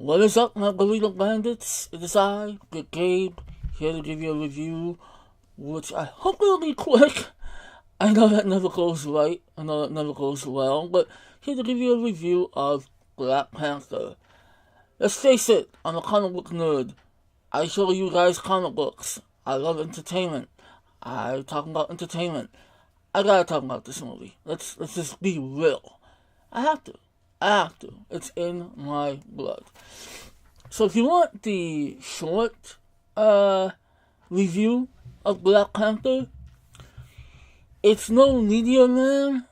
What is up, my Burrito Bandits? It is I, Gabe, here to give you a review, which I hope will be quick. I know that never goes right, I know that never goes well, but here to give you a review of Black Panther. Let's face it, I'm a comic book nerd. I show you guys comic books. I love entertainment. I talk about entertainment. I gotta talk about this movie. Let's just be real. I have to. It's in my blood. So if you want the short review of Black Panther, it's no Media Man,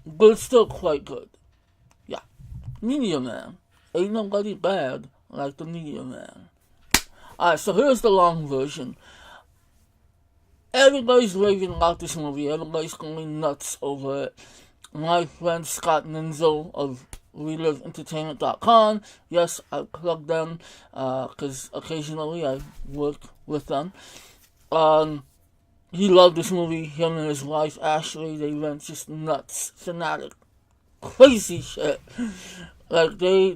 but it's still quite good. Yeah, Media Man. Ain't nobody bad like the Media Man. Alright, so here's the long version. Everybody's raving about this movie. Everybody's going nuts over it. My friend Scott Ninzo of ReliveEntertainment.com. Yes, I plug them because occasionally I work with them. He loved this movie. Him and his wife Ashley, they went just nuts, fanatic, crazy shit. Like they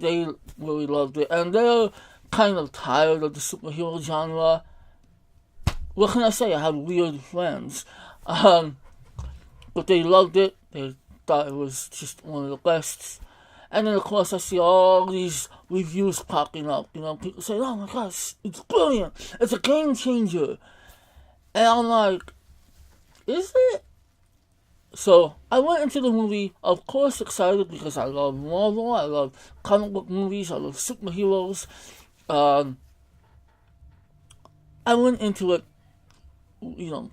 really loved it, and they're kind of tired of the superhero genre. What can I say? I have weird friends, but they loved it. They thought it was just one of the best. And then of course I see all these reviews popping up. You know, people say, "Oh my gosh, it's brilliant! It's a game changer." And I'm like, is it? So I went into the movie, of course, excited because I love Marvel, I love comic book movies, I love superheroes. I went into it,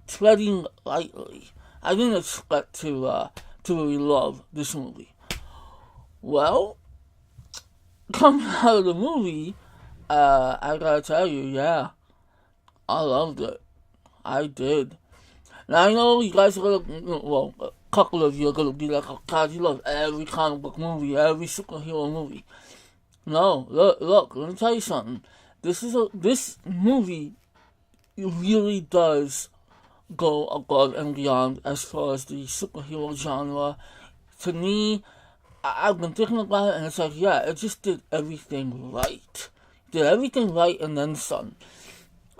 treading lightly. I didn't expect to really love this movie. Well, coming out of the movie, I gotta tell you, yeah, I loved it. I did. Now I know you guys are gonna, a couple of you are gonna be like, "Oh God, you love every comic book movie, every superhero movie." No, look, let me tell you something. This movie really does go above and beyond as far as the superhero genre. To me, I've been thinking about it, and it's like, yeah, it just did everything right. Did everything right and then some.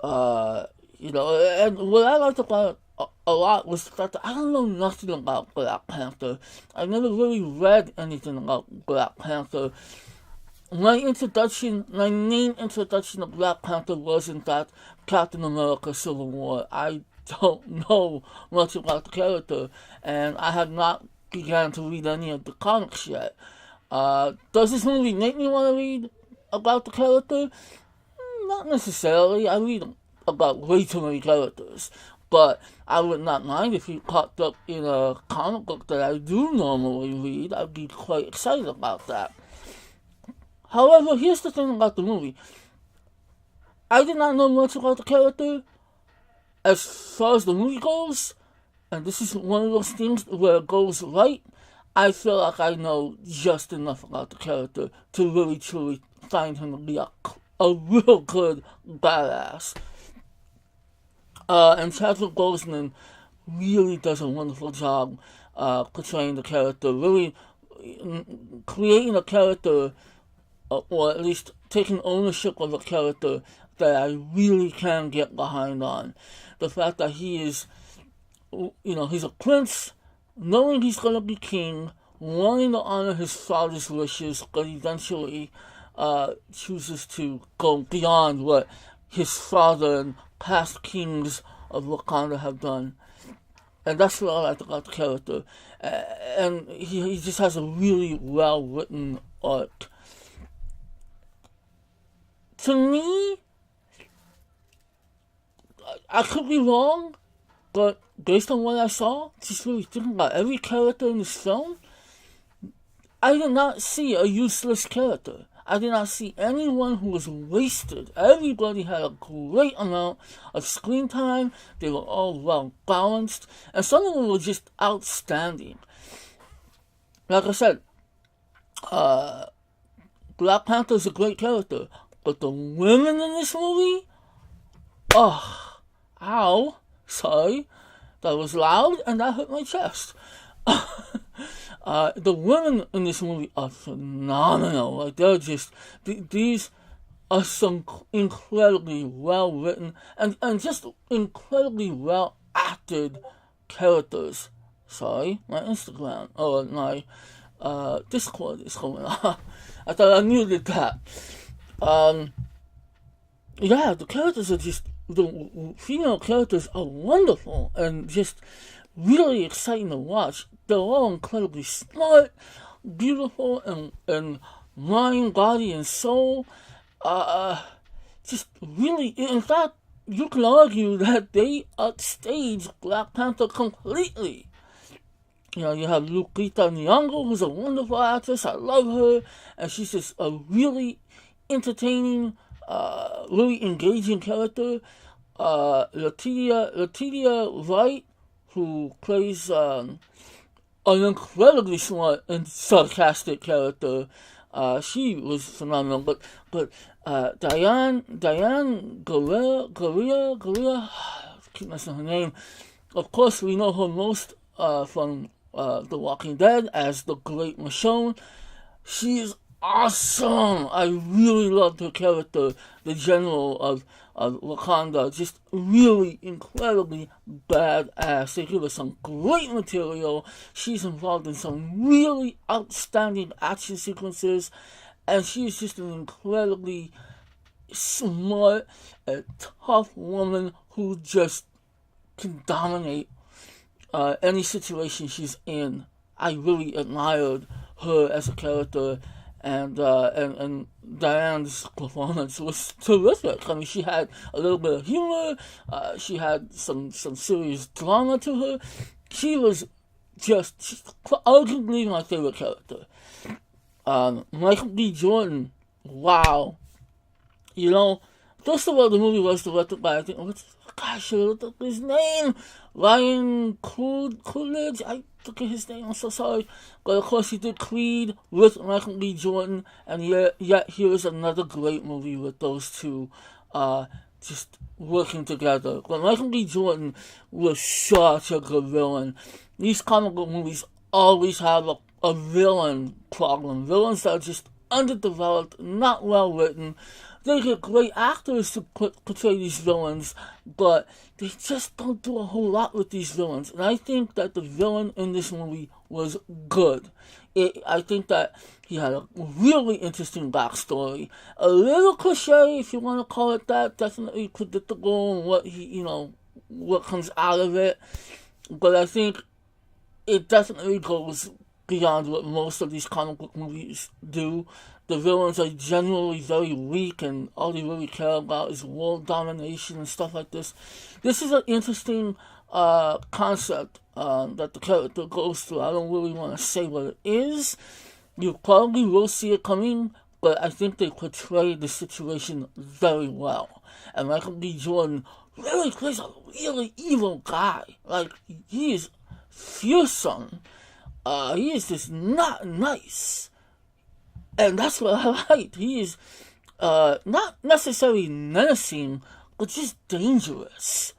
And what I liked about it a lot was the fact that I don't know nothing about Black Panther. I never really read anything about Black Panther. My main introduction of Black Panther was, in fact, Captain America Civil War. I don't know much about the character, and I have not began to read any of the comics yet. Does this movie make me want to read about the character? Not necessarily. I read about way too many characters, but I would not mind if he popped up in a comic book that I do normally read. I'd be quite excited about that. However, here's the thing about the movie. I did not know much about the character as far as the movie goes, and this is one of those things where it goes right. I feel like I know just enough about the character to really truly find him to be a real good badass. And Chadwick Boseman really does a wonderful job portraying the character, really creating a character, or at least taking ownership of a character that I really can get behind on. The fact that he is, he's a prince, knowing he's going to be king, wanting to honor his father's wishes, but eventually chooses to go beyond what his father and past kings of Wakanda have done. And that's what I like about the character. And he just has a really well-written arc. To me, I could be wrong, but based on what I saw, just really thinking about every character in this film, I did not see a useless character. I did not see anyone who was wasted. Everybody had a great amount of screen time. They were all well balanced, and some of them were just outstanding. Like I said, Black Panther is a great character, but the women in this movie, sorry, that was loud and that hurt my chest. The women in this movie are phenomenal. Like, they're just, these are some incredibly well written and just incredibly well acted characters. Sorry, my Instagram or my Discord is going on. I thought I muted that. Yeah, the characters are just, the female characters are wonderful and just really exciting to watch. They're all incredibly smart, beautiful, and mind, body, and soul. Just really, in fact, you can argue that they upstage Black Panther completely. You know, you have Lupita Nyong'o, who's a wonderful actress. I love her, and she's just a really entertaining, really engaging character. Letitia Wright, who plays an incredibly smart and sarcastic character. She was phenomenal, but Diane Guerrero, I keep messing her name. Of course, we know her most from The Walking Dead as the Great Michonne. She is awesome. I really loved her character, the General of Wakanda. Just really incredibly badass. They give us some great material. She's involved in some really outstanding action sequences, and she is just an incredibly smart and tough woman who just can dominate any situation she's in. I really admired her as a character, and Diane's performance was terrific. I mean, she had a little bit of humor. She had some serious drama to her. She was just arguably my favorite character. Michael B. Jordan, wow. You know, first of all, the movie was directed by, I think, I should have looked up his name. Ryan Cooglar, I forget his name, I'm so sorry. But of course, he did Creed with Michael B. Jordan, and yet here's another great movie with those two just working together. But Michael B. Jordan was such a good villain. These comic book movies always have a villain problem. Villains that are just underdeveloped, not well written. They get great actors to portray these villains, but they just don't do a whole lot with these villains. And I think that the villain in this movie was good. I think that he had a really interesting backstory. A little cliche, if you want to call it that. Definitely predictable and what comes out of it. But I think it definitely goes beyond what most of these comic book movies do. The villains are generally very weak, and all they really care about is world domination and stuff like this. This is an interesting concept that the character goes through. I don't really want to say what it is. You probably will see it coming, but I think they portray the situation very well. And Michael B. Jordan really plays a really evil guy. Like, he is fearsome. He is just not nice. And that's what I liked. He is not necessarily menacing, but just dangerous.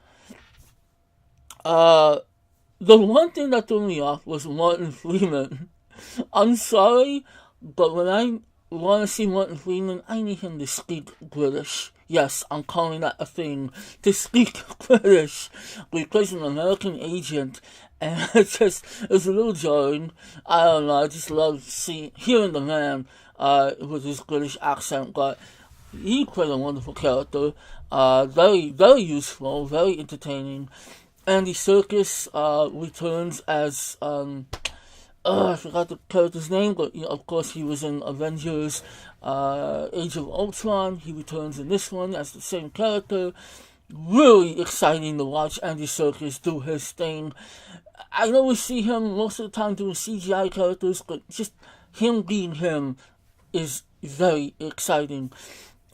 The one thing that threw me off was Martin Freeman. I'm sorry, but when I want to see Martin Freeman, I need him to speak British. Yes, I'm calling that a thing. To speak British. He plays an American agent, and it's a little jarring. I don't know, I just love hearing the man with his British accent, but he played a wonderful character. Very, very useful, very entertaining. Andy Serkis returns as I forgot the character's name, but of course he was in Avengers Age of Ultron. He returns in this one as the same character. Really exciting to watch Andy Serkis do his thing. I know we see him most of the time doing CGI characters, but just him being him is very exciting.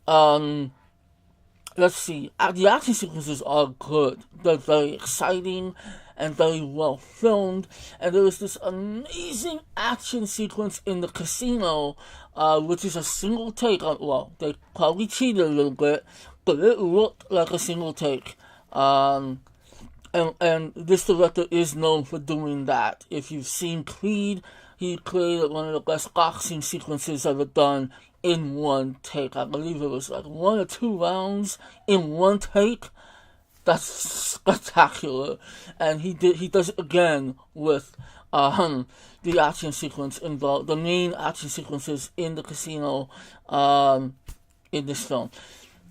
Let's see. The action sequences are good. They're very exciting and very well filmed. And there was this amazing action sequence in the casino, which is a single take. Well, they probably cheated a little bit, but it looked like a single take. And this director is known for doing that. If you've seen Creed, he created one of the best boxing sequences ever done in one take. I believe it was like 1 or 2 rounds in one take. That's spectacular, and he does it again with the action sequence involved, the main action sequences in the casino in this film.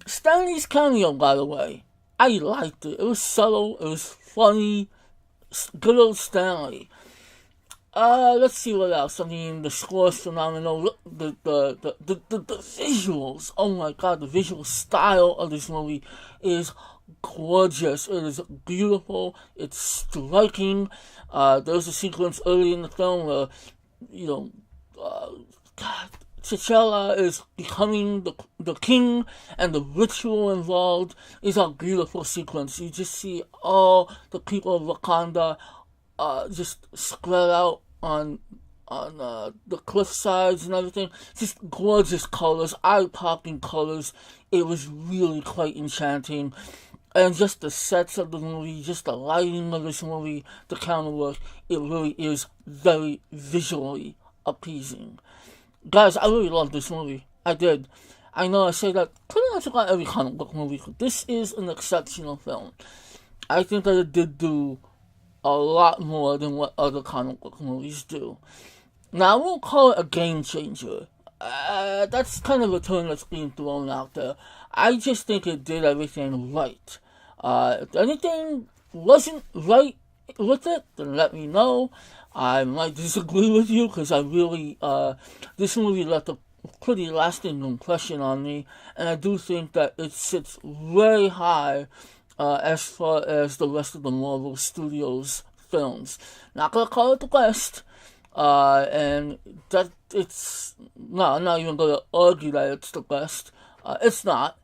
Stanley's cameo, by the way, I liked it. It was subtle, it was funny, good old Stanley. Let's see what else. I mean, the score's phenomenal. Look, the visuals. Oh my god, the visual style of this movie is gorgeous. It is beautiful. It's striking. There's a sequence early in the film where, T'Challa is becoming the king, and the ritual involved is a beautiful sequence. You just see all the people of Wakanda just spread out on the cliff sides and everything. Just gorgeous colors, eye-popping colors. It was really quite enchanting. And just the sets of the movie, just the lighting of this movie, the camera work, it really is very visually appeasing. Guys, I really love this movie. I did. I know I say that pretty much about every comic book movie, but this is an exceptional film. I think that it did do a lot more than what other comic book movies do. Now, I won't call it a game changer. That's kind of a term that's being thrown out there. I just think it did everything right. If anything wasn't right with it, then let me know. I might disagree with you, because I really, this movie left a pretty lasting impression on me, and I do think that it sits very high as far as the rest of the Marvel Studios films. Not gonna call it the best, and that it's, no, I'm not even gonna argue that it's the best. It's not.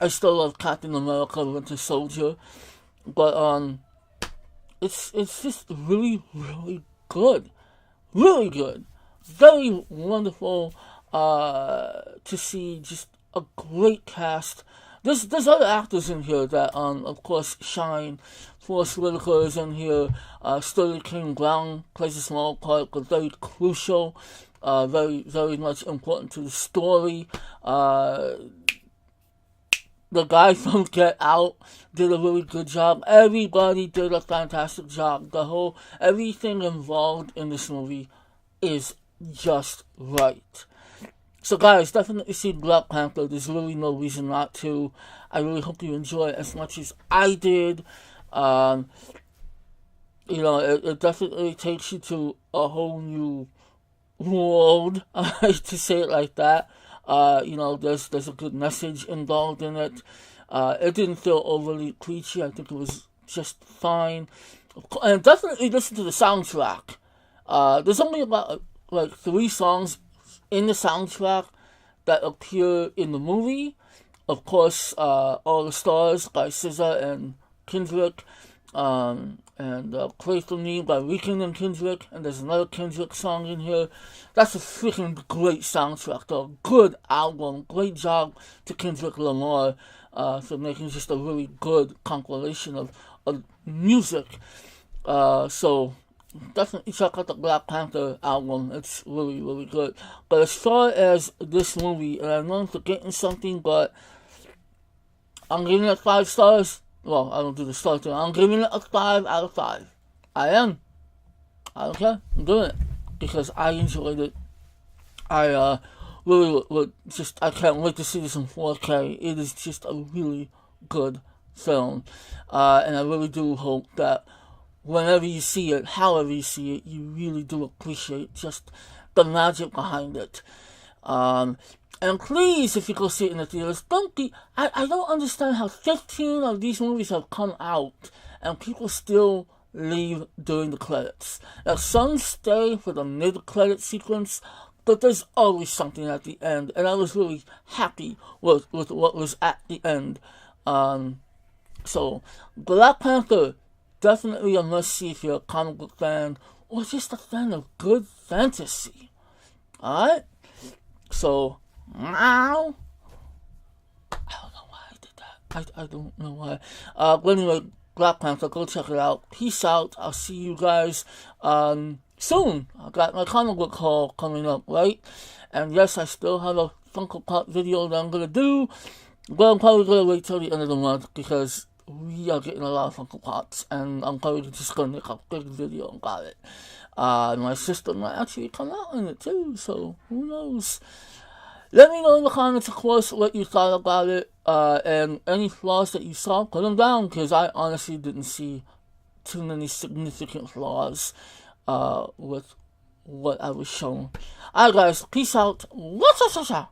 I still love Captain America: Winter Soldier, but it's just really, really good. Really good. Very wonderful to see just a great cast. There's other actors in here that, of course, shine. Forrest Whitaker is in here. Sterling King Brown plays a small part, but very crucial. Very, very much important to the story. The guy from Get Out did a really good job. Everybody did a fantastic job. Everything involved in this movie is just right. So guys, definitely see Black Panther. There's really no reason not to. I really hope you enjoy it as much as I did. It definitely takes you to a whole new world, to say it like that. There's a good message involved in it. It didn't feel overly preachy. I think it was just fine. And definitely listen to the soundtrack. There's only about 3 songs in the soundtrack that appear in the movie. Of course, All the Stars by SZA and Kendrick, and Pray For Me by Weeknd and Kendrick, and there's another Kendrick song in here. That's a freaking great soundtrack, though. Good album. Great job to Kendrick Lamar for making just a really good compilation of music. So definitely check out the Black Panther album. It's really, really good. But as far as this movie, and I know I'm forgetting something, but I'm giving it 5 stars. Well, I don't do the star thing. I'm giving it a 5 out of 5. I am. I don't care. I'm doing it because I enjoyed it. I really would I can't wait to see this in 4K. It is just a really good film. And I really do hope that whenever you see it, however you see it, you really do appreciate just the magic behind it. And please, if you go see it in the theaters, I don't understand how 15 of these movies have come out and people still leave during the credits. Now, some stay for the mid-credit sequence, but there's always something at the end, and I was really happy with what was at the end. So, Black Panther, definitely a must-see if you're a comic book fan, or just a fan of good fantasy. Alright? So, now, I don't know why I did that. I don't know why. But anyway, Black Panther, go check it out. Peace out. I'll see you guys soon. I got my comic book haul coming up, right? And yes, I still have a Funko Pop video that I'm gonna do, but I'm probably gonna wait till the end of the month because we are getting a lot of Funko Pops, and I'm probably just gonna make a quick video about it. My sister might actually come out in it too, so who knows? Let me know in the comments, of course, what you thought about it, and any flaws that you saw, put them down, because I honestly didn't see too many significant flaws, with what I was shown. Alright guys, peace out. What's up?